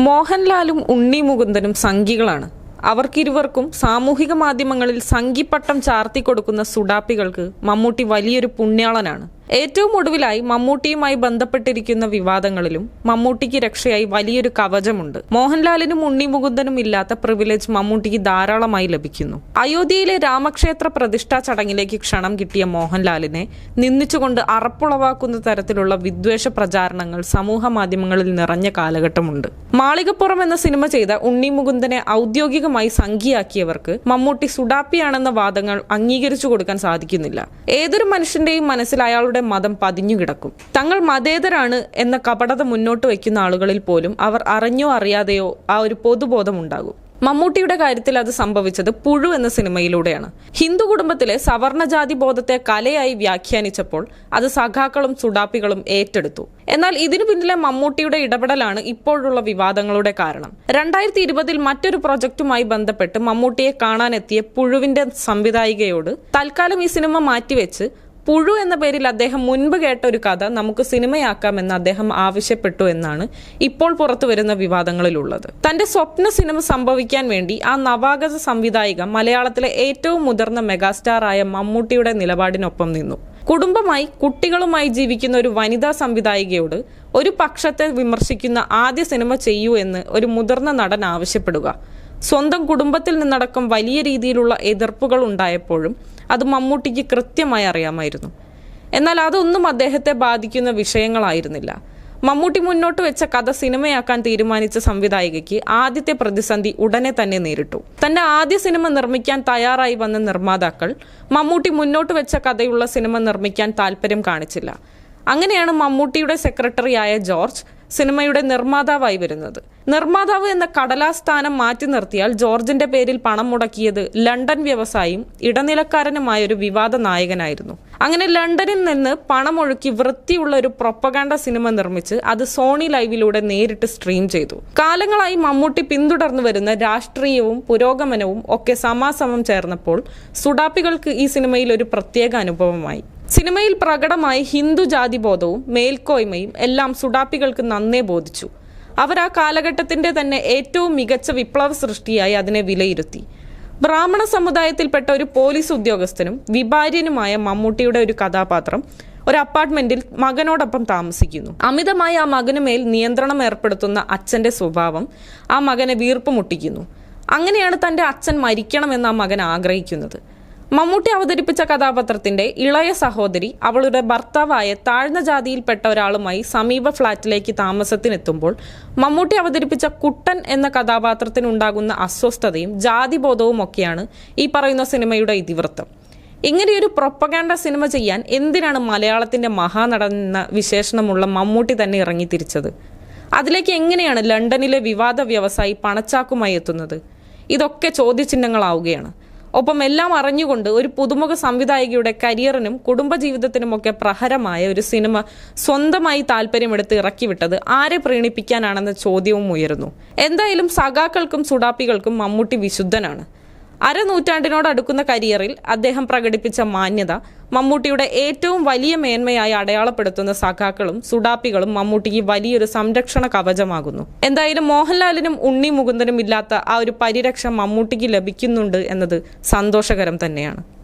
മോഹൻലാലും ഉണ്ണി മുകുന്ദനും സംഘികളാണ്. അവർക്കിരുവർക്കും സാമൂഹിക മാധ്യമങ്ങളിൽ സംഘിപ്പട്ടം ചാർത്തിക്കൊടുക്കുന്ന സുഡാപ്പികൾക്ക് മമ്മൂട്ടി വലിയൊരു പുണ്യാളനാണ്. ഏറ്റവും ഒടുവിലായി മമ്മൂട്ടിയുമായി ബന്ധപ്പെട്ടിരിക്കുന്ന വിവാദങ്ങളിലും മമ്മൂട്ടിക്ക് രക്ഷയായി വലിയൊരു കവചമുണ്ട്. മോഹൻലാലിനും ഉണ്ണി മുകുന്ദനും ഇല്ലാത്ത പ്രിവിലേജ് മമ്മൂട്ടിക്ക് ധാരാളമായി ലഭിക്കുന്നു. അയോധ്യയിലെ രാമക്ഷേത്ര പ്രതിഷ്ഠാ ചടങ്ങിലേക്ക് ക്ഷണം കിട്ടിയ മോഹൻലാലിനെ നിന്ദിച്ചുകൊണ്ട് അറപ്പുളവാക്കുന്ന തരത്തിലുള്ള വിദ്വേഷ പ്രചാരണങ്ങൾ സമൂഹ മാധ്യമങ്ങളിൽ നിറഞ്ഞ കാലഘട്ടമുണ്ട്. മാളികപ്പുറം എന്ന സിനിമ ചെയ്ത ഉണ്ണി മുകുന്ദനെ ഔദ്യോഗികമായി സംഘിയാക്കിയവർക്ക് മമ്മൂട്ടി സുഡാപ്പിയാണെന്ന വാദങ്ങൾ അംഗീകരിച്ചു കൊടുക്കാൻ സാധിക്കുന്നില്ല. ഏതൊരു മനുഷ്യന്റെയും മനസ്സിൽ അയാളുടെ മതം പതിഞ്ഞുകിടക്കും. തങ്ങൾ മതേതരാണ് എന്ന കപടത മുന്നോട്ട് വയ്ക്കുന്ന ആളുകളിൽ പോലും അവർ അറിഞ്ഞോ അറിയാതെയോ ആ ഒരു പൊതുബോധം ഉണ്ടാകും. മമ്മൂട്ടിയുടെ കാര്യത്തിൽ അത് സംഭവിച്ചത് പുഴു എന്ന സിനിമയിലൂടെയാണ്. ഹിന്ദു കുടുംബത്തിലെ സവർണജാതി ബോധത്തെ കലയായി വ്യാഖ്യാനിച്ചപ്പോൾ അത് സഖാക്കളും സുഡാപ്പികളും ഏറ്റെടുത്തു. എന്നാൽ ഇതിനു പിന്നിലെ മമ്മൂട്ടിയുടെ ഇടപെടലാണ് ഇപ്പോഴുള്ള വിവാദങ്ങളുടെ കാരണം. 2020 മറ്റൊരു പ്രൊജക്റ്റുമായി ബന്ധപ്പെട്ട് മമ്മൂട്ടിയെ കാണാനെത്തിയ പുഴുവിന്റെ സംവിധായികയോട് തൽക്കാലം ഈ സിനിമ മാറ്റിവെച്ച് പുഴു എന്ന പേരിൽ അദ്ദേഹം മുൻപ് കേട്ട ഒരു കഥ നമുക്ക് സിനിമയാക്കാമെന്ന് അദ്ദേഹം ആവശ്യപ്പെട്ടു എന്നാണ് ഇപ്പോൾ പുറത്തു വരുന്ന വിവാദങ്ങളിലുള്ളത്. തന്റെ സ്വപ്ന സിനിമ സംഭവിക്കാൻ വേണ്ടി ആ നവാഗത സംവിധായിക മലയാളത്തിലെ ഏറ്റവും മുതിർന്ന മെഗാസ്റ്റാറായ മമ്മൂട്ടിയുടെ നിലപാടിനൊപ്പം നിന്നു. കുടുംബമായി കുട്ടികളുമായി ജീവിക്കുന്ന ഒരു വനിതാ സംവിധായികയോട് ഒരു പക്ഷത്തെ വിമർശിക്കുന്ന ആദ്യ സിനിമ ചെയ്യൂ എന്ന് ഒരു മുതിർന്ന നടൻ ആവശ്യപ്പെടുക സ്വന്തം കുടുംബത്തിൽ നിന്നടക്കം വലിയ രീതിയിലുള്ള എതിർപ്പുകൾ ഉണ്ടായപ്പോഴും അത് മമ്മൂട്ടിക്ക് കൃത്യമായി അറിയാമായിരുന്നു. എന്നാൽ അതൊന്നും അദ്ദേഹത്തെ ബാധിക്കുന്ന വിഷയങ്ങളായിരുന്നില്ല. മമ്മൂട്ടി മുന്നോട്ട് വെച്ച കഥ സിനിമയാക്കാൻ തീരുമാനിച്ച സംവിധായികയ്ക്ക് ആദ്യത്തെ പ്രതിസന്ധി ഉടനെ തന്നെ നേരിട്ടു. തന്റെ ആദ്യ സിനിമ നിർമ്മിക്കാൻ തയ്യാറായി വന്ന നിർമ്മാതാക്കൾ മമ്മൂട്ടി മുന്നോട്ട് വെച്ച കഥയുള്ള സിനിമ നിർമ്മിക്കാൻ താല്പര്യം കാണിച്ചില്ല. അങ്ങനെയാണ് മമ്മൂട്ടിയുടെ സെക്രട്ടറിയായ ജോർജ് സിനിമയുടെ നിർമ്മാതാവായി വരുന്നത്. നിർമ്മാതാവ് എന്ന കടലാസ് സ്ഥാനം മാറ്റി നിർത്തിയാൽ ജോർജിന്റെ പേരിൽ പണം മുടക്കിയത് ലണ്ടൻ വ്യവസായിയും ഇടനിലക്കാരനുമായ ഒരു വിവാദ നായകനായിരുന്നു. അങ്ങനെ ലണ്ടനിൽ നിന്ന് പണമൊഴുക്കി വൃത്തിയുള്ള ഒരു പ്രൊപ്പഗാൻഡ സിനിമ നിർമ്മിച്ച് അത് സോണി ലൈവിലൂടെ നേരിട്ട് സ്ട്രീം ചെയ്തു. കാലങ്ങളായി മമ്മൂട്ടി പിന്തുടർന്നു വരുന്ന രാഷ്ട്രീയവും പുരോഗമനവും ഒക്കെ സമാസമം ചേർന്നപ്പോൾ സുഡാപ്പികൾക്ക് ഈ സിനിമയിൽ ഒരു പ്രത്യേക അനുഭവമായി. സിനിമയിൽ പ്രകടമായി ഹിന്ദു ജാതിബോധവും മേൽക്കോയ്മയും എല്ലാം സുഡാപ്പികൾക്ക് നന്നേ ബോധിച്ചു. അവർ ആ കാലഘട്ടത്തിന്റെ തന്നെ ഏറ്റവും മികച്ച വിപ്ലവ സൃഷ്ടിയായി അതിനെ വിലയിരുത്തി. ബ്രാഹ്മണ സമുദായത്തിൽപ്പെട്ട ഒരു പോലീസ് ഉദ്യോഗസ്ഥനും വിഭാര്യനുമായ മമ്മൂട്ടിയുടെ ഒരു കഥാപാത്രം ഒരു അപ്പാർട്ട്മെന്റിൽ മകനോടൊപ്പം താമസിക്കുന്നു. അമിതമായി ആ മകനു മേൽ നിയന്ത്രണം ഏർപ്പെടുത്തുന്ന അച്ഛന്റെ സ്വഭാവം ആ മകനെ വീർപ്പ് മുട്ടിക്കുന്നു. അങ്ങനെയാണ് തന്റെ അച്ഛൻ മരിക്കണമെന്ന് ആ മകൻ ആഗ്രഹിക്കുന്നത്. മമ്മൂട്ടി അവതരിപ്പിച്ച കഥാപാത്രത്തിന്റെ ഇളയ സഹോദരി അവളുടെ ഭർത്താവായ താഴ്ന്ന ജാതിയിൽപ്പെട്ട ഒരാളുമായി സമീപ ഫ്ളാറ്റിലേക്ക് താമസത്തിനെത്തുമ്പോൾ മമ്മൂട്ടി അവതരിപ്പിച്ച കുട്ടൻ എന്ന കഥാപാത്രത്തിനുണ്ടാകുന്ന അസ്വസ്ഥതയും ജാതിബോധവും ഒക്കെയാണ് ഈ പറയുന്ന സിനിമയുടെ ഇതിവൃത്തം. ഇങ്ങനെയൊരു പ്രൊപ്പഗാൻഡ സിനിമ ചെയ്യാൻ എന്തിനാണ് മലയാളത്തിന്റെ മഹാനടൻ എന്ന വിശേഷണമുള്ള മമ്മൂട്ടി തന്നെ ഇറങ്ങിത്തിരിച്ചത്? അതിലേക്ക് എങ്ങനെയാണ് ലണ്ടനിലെ വിവാദ വ്യവസായി പണച്ചാക്കുമായി എത്തുന്നത്? ഇതൊക്കെ ചോദ്യചിഹ്നങ്ങളാവുകയാണ്. ഒപ്പം എല്ലാം അറിഞ്ഞുകൊണ്ട് ഒരു പുതുമുഖ സംവിധായികയുടെ കരിയറിനും കുടുംബജീവിതത്തിനുമൊക്കെ പ്രഹരമായ ഒരു സിനിമ സ്വന്തമായി താല്പര്യമെടുത്ത് ഇറക്കിവിട്ടത് ആരെ പ്രീണിപ്പിക്കാനാണെന്ന ചോദ്യവും ഉയരുന്നു. എന്തായാലും സഖാക്കൾക്കും സുഡാപ്പികൾക്കും മമ്മൂട്ടി വിശുദ്ധനാണ്. അരനൂറ്റാണ്ടിനോടടുക്കുന്ന കരിയറിൽ അദ്ദേഹം പ്രകടിപ്പിച്ച മാന്യത മമ്മൂട്ടിയുടെ ഏറ്റവും വലിയ മേന്മയായി അടയാളപ്പെടുത്തുന്ന സഖാക്കളും സുഡാപ്പികളും മമ്മൂട്ടിക്ക് വലിയൊരു സംരക്ഷണ കവചമാകുന്നു. എന്തായാലും മോഹൻലാലിനും ഉണ്ണി മുകുന്ദനും ഇല്ലാത്ത ആ ഒരു പരിരക്ഷ മമ്മൂട്ടിക്ക് ലഭിക്കുന്നുണ്ട് എന്നത് സന്തോഷകരം തന്നെയാണ്.